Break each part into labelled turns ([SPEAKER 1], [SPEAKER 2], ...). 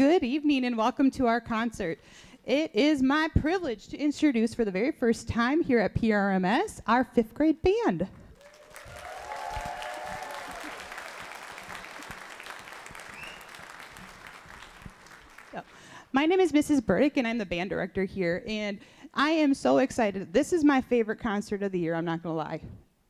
[SPEAKER 1] Good evening and welcome to our concert. It is my privilege to introduce for the very first time here at PRMS our 5th grade band. My name is Mrs. Burdick and I'm the band director here, and I am so excited. This is my favorite concert of the year, I'm not gonna lie,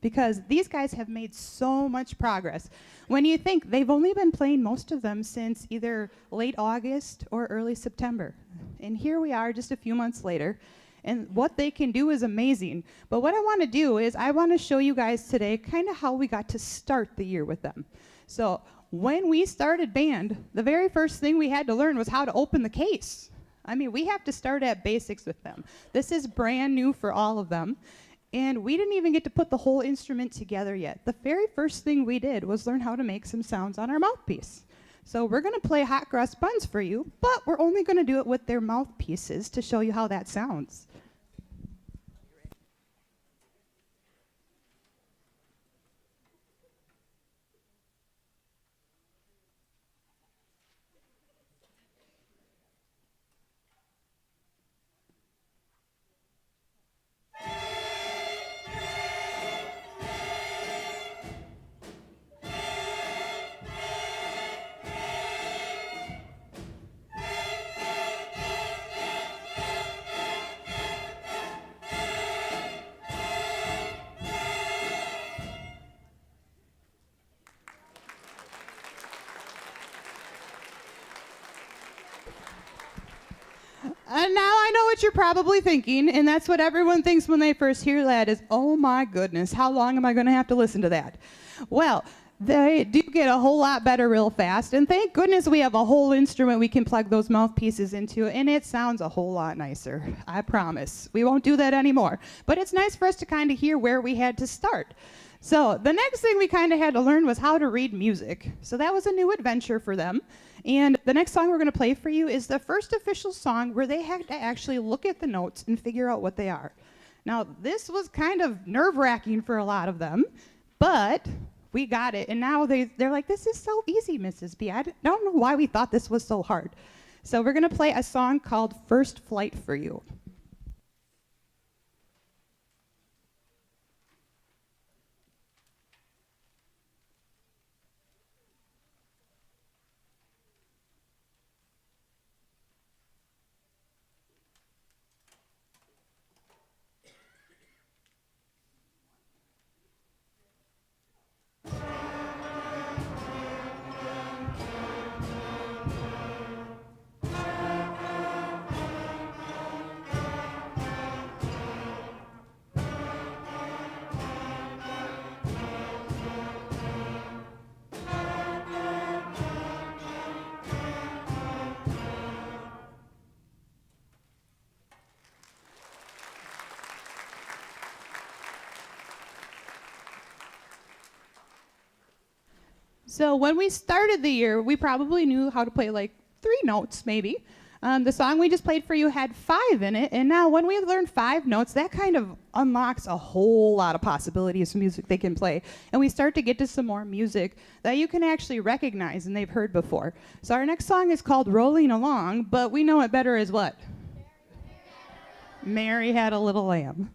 [SPEAKER 1] because these guys have made so much progress. When you think they've only been playing most of them since either late August or early September. And here we are just a few months later, and what they can do is amazing. But what I wanna do is I wanna show you guys today kind of how we got to start the year with them. So when we started band, the very first thing we had to learn was how to open the case. I mean, we have to start at basics with them. This is brand new for all of them. And we didn't even get to put the whole instrument together yet. The very first thing we did was learn how to make some sounds on our mouthpiece. So we're gonna play Hot Cross Buns for you, but we're only gonna do it with their mouthpieces to show you how that sounds. And now I know what you're probably thinking, and that's what everyone thinks when they first hear that is, oh my goodness, how long am I gonna have to listen to that? Well, they do get a whole lot better real fast, and thank goodness we have a whole instrument we can plug those mouthpieces into, and it sounds a whole lot nicer, I promise. We won't do that anymore, but it's nice for us to kind of hear where we had to start. So the next thing we kind of had to learn was how to read music. So that was a new adventure for them. And the next song we're going to play for you is the first official song where they had to actually look at the notes and figure out what they are. Now, this was kind of nerve-wracking for a lot of them, but we got it. And now they're like, this is so easy, Mrs. B. I don't know why we thought this was so hard. So we're going to play a song called First Flight for you. So when we started the year, we probably knew how to play like 3 notes, maybe. The song we just played for you had 5 in it, and now when we learn 5 notes, that kind of unlocks a whole lot of possibilities of music they can play. And we start to get to some more music that you can actually recognize and they've heard before. So our next song is called Rolling Along, but we know it better as what? Mary Had a Little Lamb.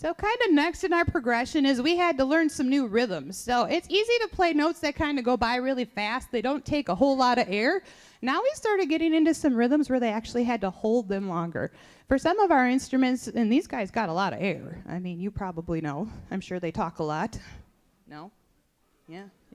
[SPEAKER 1] So kind of next in our progression is we had to learn some new rhythms. So it's easy to play notes that kind of go by really fast. They don't take a whole lot of air. Now we started getting into some rhythms where they actually had to hold them longer. For some of our instruments, and these guys got a lot of air. I mean, you probably know. I'm sure they talk a lot. No?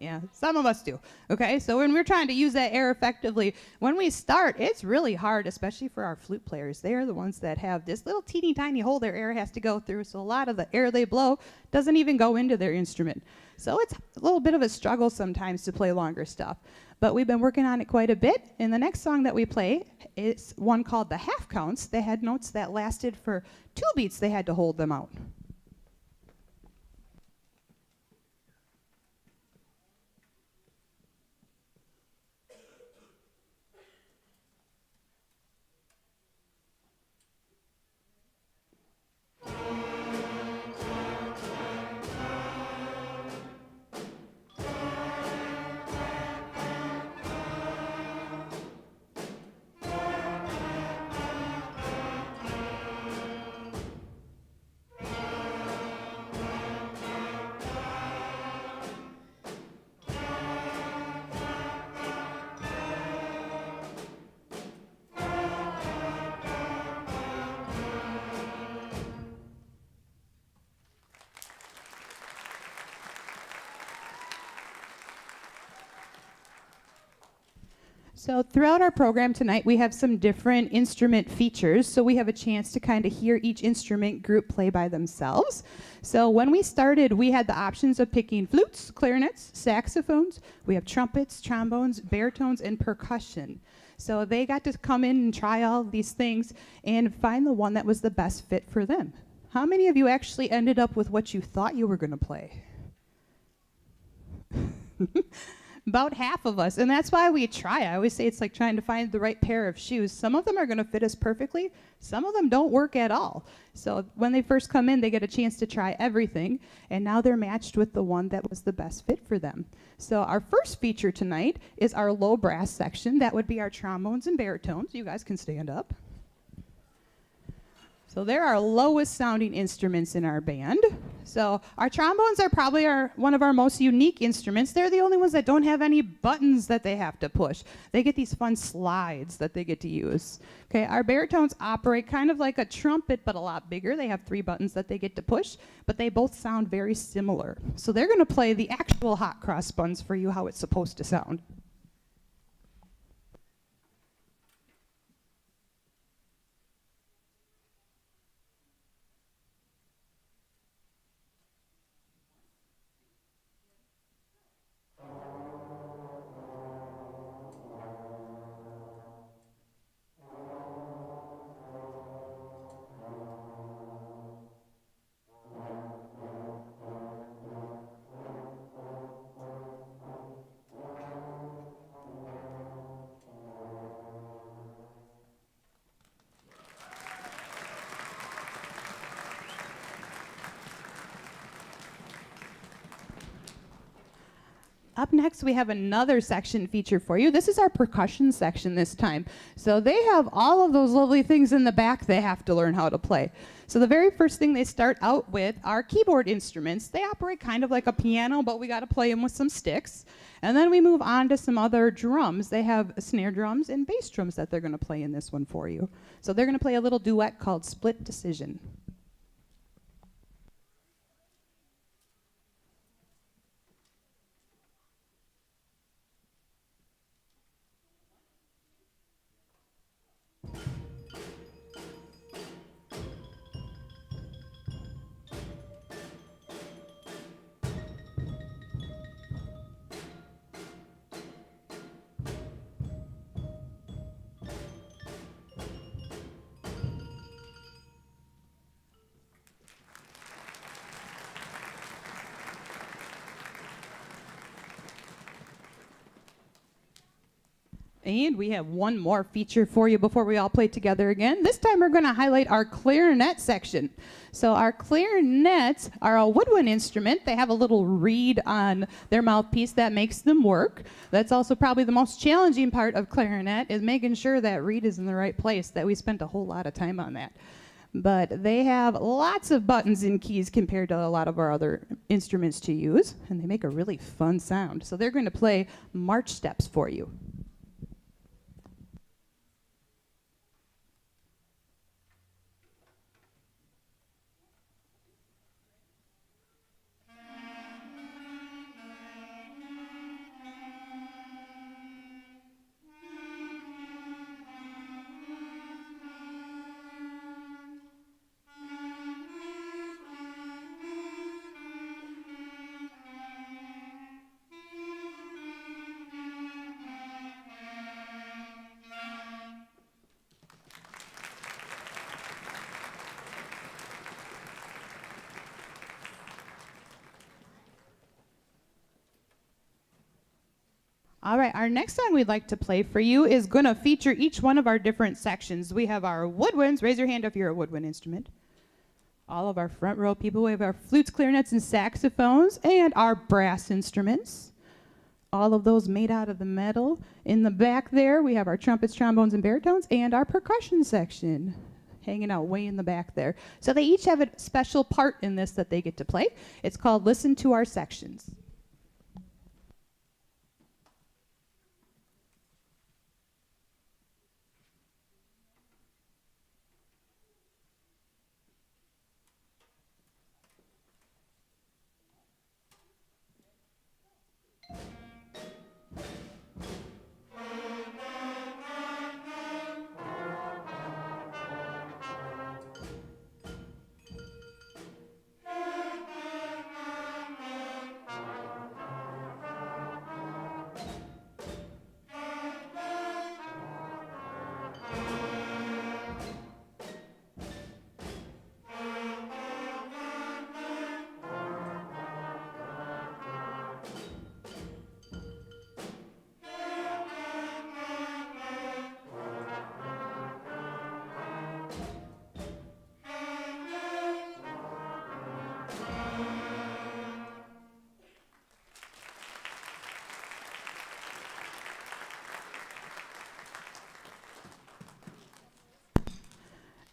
[SPEAKER 1] Yeah, some of us do. Okay, so when we're trying to use that air effectively, when we start, it's really hard, especially for our flute players. They're the ones that have this little teeny tiny hole their air has to go through, so a lot of the air they blow doesn't even go into their instrument. So it's a little bit of a struggle sometimes to play longer stuff. But we've been working on it quite a bit, and the next song that we play is one called the half counts. They had notes that lasted for 2 beats. They had to hold them out. So throughout our program tonight, we have some different instrument features, so we have a chance to kind of hear each instrument group play by themselves. So when we started, we had the options of picking flutes, clarinets, saxophones. We have trumpets, trombones, baritones, and percussion. So they got to come in and try all of these things and find the one that was the best fit for them. How many of you actually ended up with what you thought you were going to play? About half of us, and that's why we try. I always say it's like trying to find the right pair of shoes. Some of them are going to fit us perfectly. Some of them don't work at all. So when they first come in, they get a chance to try everything, and now they're matched with the one that was the best fit for them. So our first feature tonight is our low brass section. That would be our trombones and baritones. You guys can stand up. So they're our lowest sounding instruments in our band. So our trombones are probably one of our most unique instruments. They're the only ones that don't have any buttons that they have to push. They get these fun slides that they get to use. Okay, our baritones operate kind of like a trumpet, but a lot bigger. They have 3 buttons that they get to push, but they both sound very similar. So they're going to play the actual hot cross buns for you, how it's supposed to sound. Up next, we have another section feature for you. This is our percussion section this time. So they have all of those lovely things in the back they have to learn how to play. So the very first thing they start out with are keyboard instruments. They operate kind of like a piano, but we got to play them with some sticks. And then we move on to some other drums. They have snare drums and bass drums that they're going to play in this one for you. So they're going to play a little duet called Split Decision. And we have one more feature for you before we all play together again. This time we're going to highlight our clarinet section. So our clarinets are a woodwind instrument. They have a little reed on their mouthpiece that makes them work. That's also probably the most challenging part of clarinet, is making sure that reed is in the right place, that we spent a whole lot of time on that. but they have lots of buttons and keys compared to a lot of our other instruments to use, and they make a really fun sound. So they're going to play march steps for you. All right, our next song we'd like to play for you is going to feature each one of our different sections. We have our woodwinds. Raise your hand if you're a woodwind instrument. All of our front row people. We have our flutes, clarinets, and saxophones, and our brass instruments. All of those made out of the metal. In the back there, we have our trumpets, trombones, and baritones, and our percussion section hanging out way in the back there. So they each have a special part in this that they get to play. It's called Listen to Our Sections.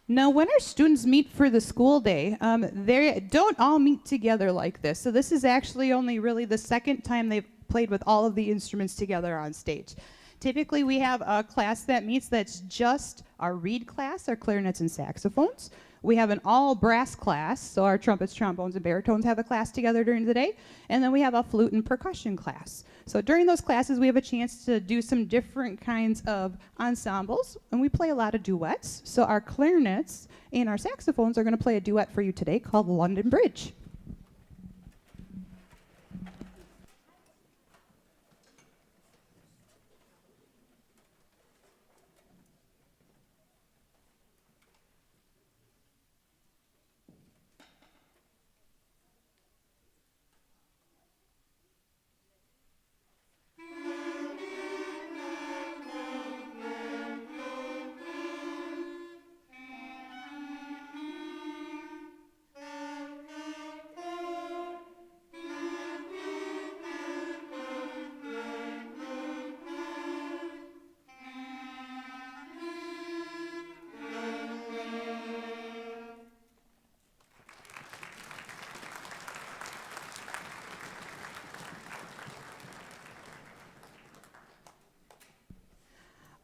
[SPEAKER 1] Now, when our students meet for the school day, they don't all meet together like this. So this is actually only really the second time they've played with all of the instruments together on stage. Typically, we have a class that meets that's just our reed class, our clarinets and saxophones. We have an all brass class, so our trumpets, trombones, and baritones have a class together during the day. And then we have a flute and percussion class. So during those classes, we have a chance to do some different kinds of ensembles, and we play a lot of duets. So our clarinets and our saxophones are going to play a duet for you today called London Bridge.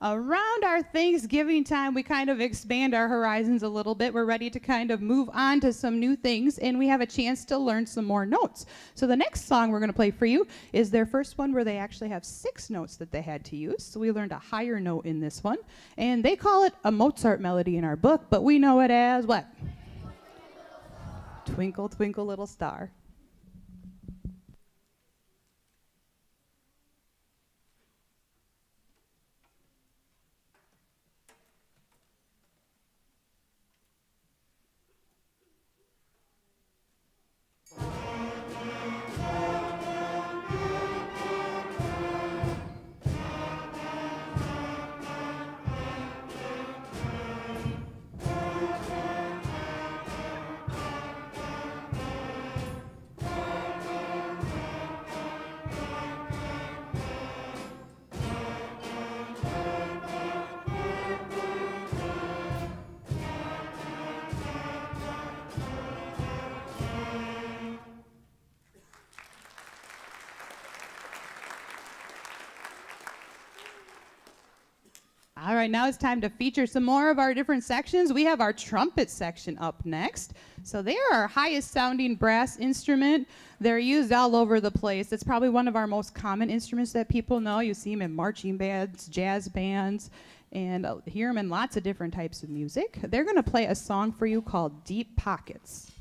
[SPEAKER 1] Around our Thanksgiving time, we kind of expand our horizons a little bit. We're ready to kind of move on to some new things, and we have a chance to learn some more notes. So the next song we're going to play for you is their first one where they actually have 6 notes that they had to use. So we learned a higher note in this one, and they call it a Mozart melody in our book, but we know it as what? Twinkle, Twinkle, Little Star. right now, it's time to feature some more of our different sections. We have our trumpet section up next. So they are our highest sounding brass instrument. They're used all over the place. It's probably one of our most common instruments that people know. You see them in marching bands, jazz bands, and hear them in lots of different types of music. They're going to play a song for you called Deep Pockets.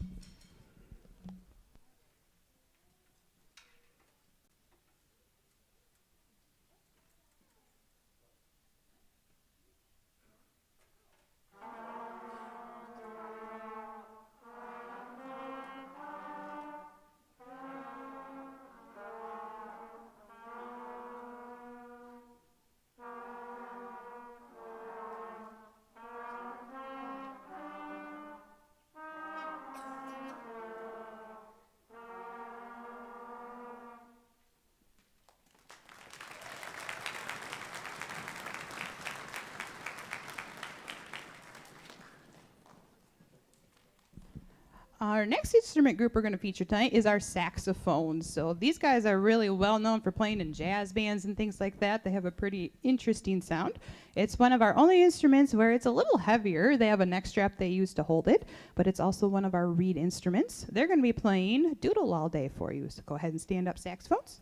[SPEAKER 1] Our next instrument group we're going to feature tonight is our saxophones. So these guys are really well known for playing in jazz bands and things like that. They have a pretty interesting sound. It's one of our only instruments where it's a little heavier. They have a neck strap they use to hold it, but it's also one of our reed instruments. They're going to be playing Doodle All Day for you. So go ahead and stand up, saxophones.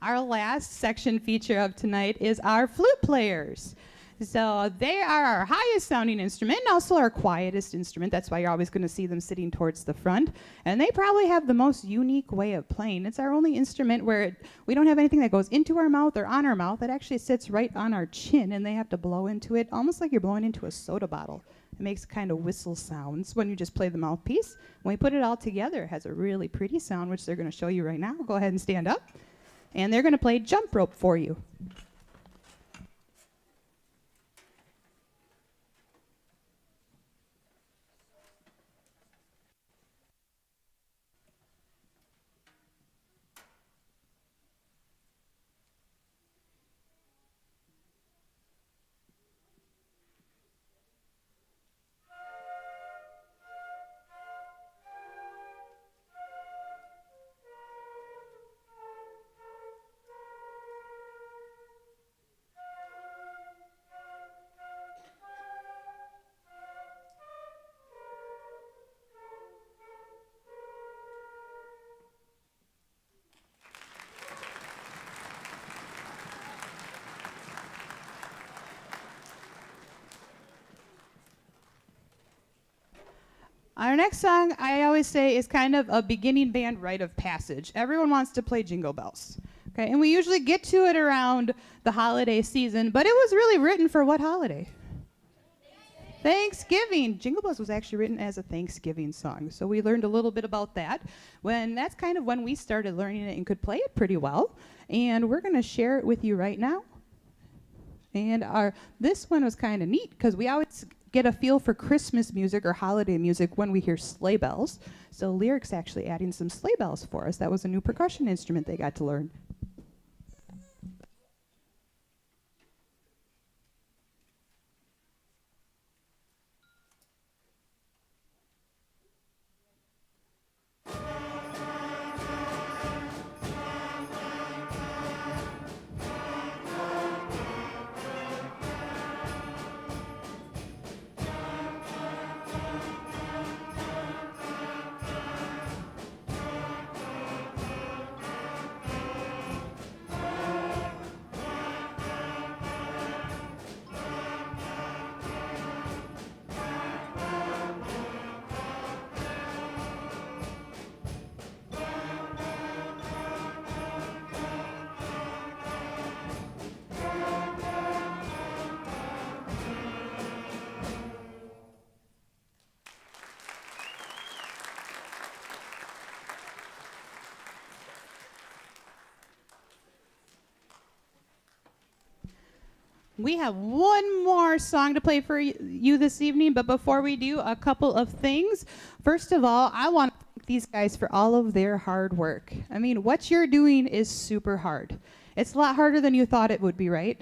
[SPEAKER 1] Our last section feature of tonight is our flute players. So they are our highest sounding instrument and also our quietest instrument. That's why you're always going to see them sitting towards the front. And they probably have the most unique way of playing. It's our only instrument where we don't have anything that goes into our mouth or on our mouth. It actually sits right on our chin, and they have to blow into it almost like you're blowing into a soda bottle. It makes kind of whistle sounds when you just play the mouthpiece. When we put it all together, it has a really pretty sound, which they're going to show you right now. Go ahead and stand up. And they're going to play Jump Rope for you. Our next song, I always say, is kind of a beginning band rite of passage. Everyone wants to play Jingle Bells. Okay, and we usually get to it around the holiday season, but it was really written for what holiday? Thanksgiving. Jingle Bells was actually written as a Thanksgiving song, so we learned a little bit about that. That's kind of when we started learning it and could play it pretty well, and we're going to share it with you right now. And this one was kind of neat because we always get a feel for Christmas music or holiday music when we hear sleigh bells. So Lyric's actually adding some sleigh bells for us. That was a new percussion instrument they got to learn. We have one more song to play for you this evening, but before we do, a couple of things. First of all, I want to thank these guys for all of their hard work. I mean, what you're doing is super hard. It's a lot harder than you thought it would be, right?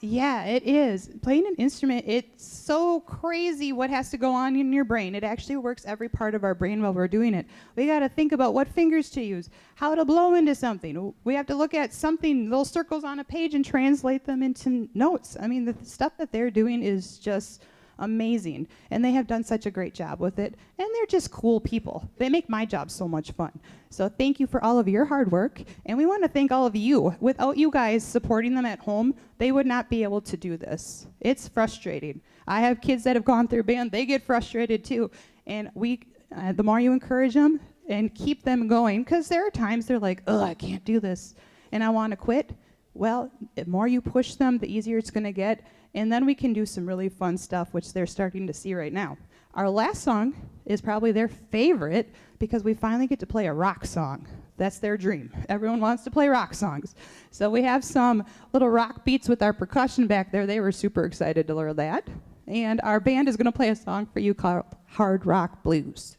[SPEAKER 1] Yeah, it is. Playing an instrument, it's so crazy what has to go on in your brain. It actually works every part of our brain while we're doing it. We got to think about what fingers to use, how to blow into something. We have to look at something, little circles on a page, and translate them into notes. I mean, the stuff that they're doing is just amazing, and they have done such a great job with it, and they're just cool people. They make my job so much fun. So thank you for all of your hard work, and we want to thank all of you. Without you guys supporting them at home, they would not be able to do this. It's frustrating. I have kids that have gone through band. They get frustrated too, and the more you encourage them and keep them going, because there are times they're like, oh, I can't do this, and I want to quit. Well, the more you push them, the easier it's going to get. And then we can do some really fun stuff, which they're starting to see right now. Our last song is probably their favorite because we finally get to play a rock song. That's their dream. Everyone wants to play rock songs. So we have some little rock beats with our percussion back there. They were super excited to learn that. And our band is going to play a song for you called Hard Rock Blues.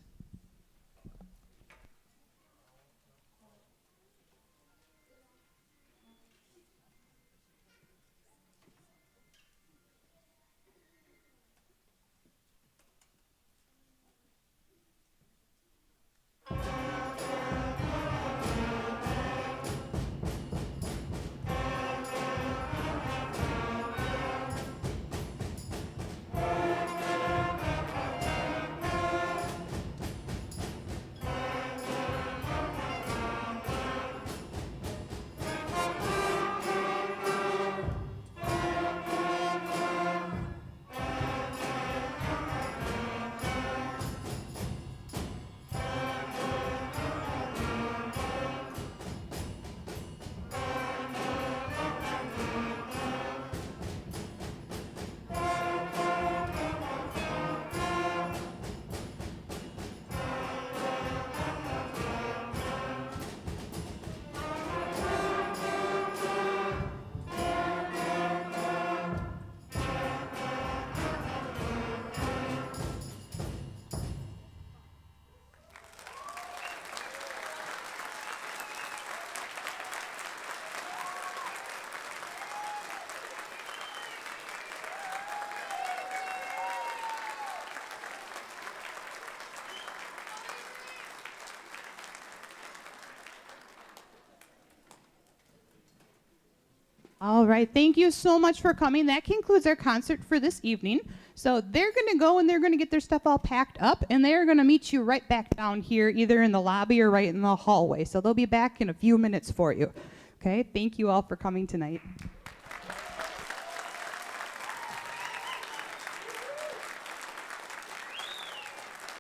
[SPEAKER 1] All right, thank you so much for coming. That concludes our concert for this evening. So they're going to go and they're going to get their stuff all packed up, and they're going to meet you right back down here, either in the lobby or right in the hallway. So they'll be back in a few minutes for you. Okay, thank you all for coming tonight.